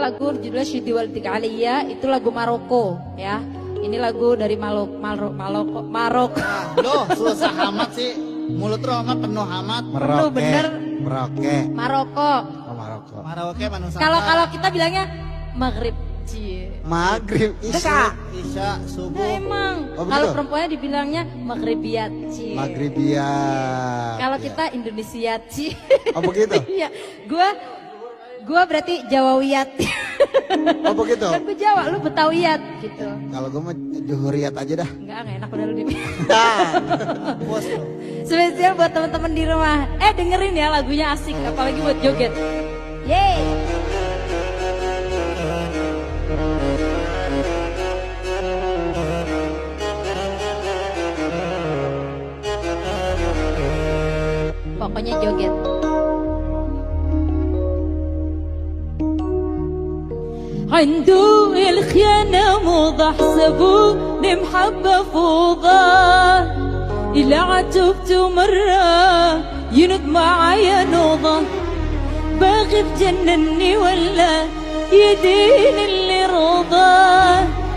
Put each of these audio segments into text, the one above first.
Lagu judulnya Syidi Waldik Aliyah, itu lagu Maroko ya. Ini lagu dari Maroko. Loh, susah amat sih. Mulut lo amat penuh amat. Penuh bener. Merauke. Maroko. Oh, Maroko. Marauke manusia. Kalau kita bilangnya Maghrib. Cie. Maghrib, Isya. Isya, subuh. Nah, emang. Oh, kalau perempuannya dibilangnya Maghribiyat. Cie. Maghribiyat. Kalau kita Indonesiat. Cie. Oh begitu? Iya. Gua berarti Jawawiyat. Oh begitu? Kan gue Jawa, lu Betawiyat gitu. Kalau gue mah Juhuriyat aja dah. Enggak enak udah lu di. Bos lo. Spesial buat teman-teman di rumah. Dengerin ya, lagunya asik, apalagi buat joget. Yeay. Pokoknya joget. عنده الخيانة موضح سبوه لمحبة فوضى إلا عتبت مرة يند معايا نوضة باغي تجنني ولا يدين اللي رضى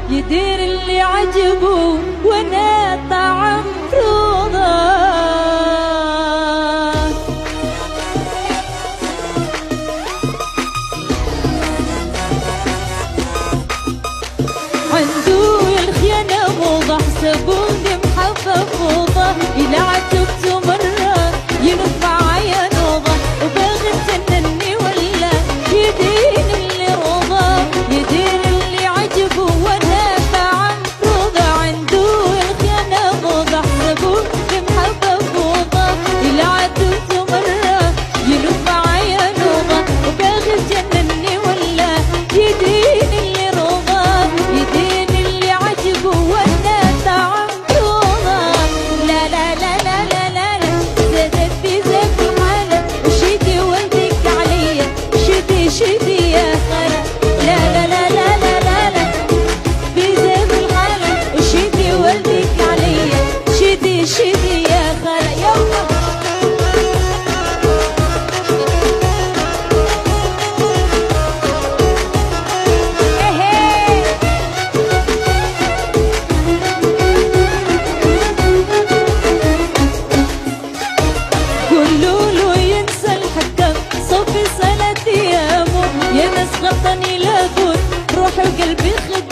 يدير اللي عجبه وانا طعم روضة سبوني محبة فوضى إلى عتبت مرة ينفع عيا نوضة وباغي تجنني ولا يدين اللي رضى يدين اللي عجبه وانا فعم روضة عنده الخيانة موضة سبوني محبة فوضى إلى عتبت مرة ينفع عيا نوضة وباغي تجنني ولا يدين اللي رضى يدين اللي عجبه وانا شدي يا خلا لا لا لا لا لا لا لا بزيد الحالة وشدي والدك عليا شدي شدي يا خلا يلا قولوا له ينسى الحكم صوفي صلاة يا ناس غطني لاقول روحي وقلبي خد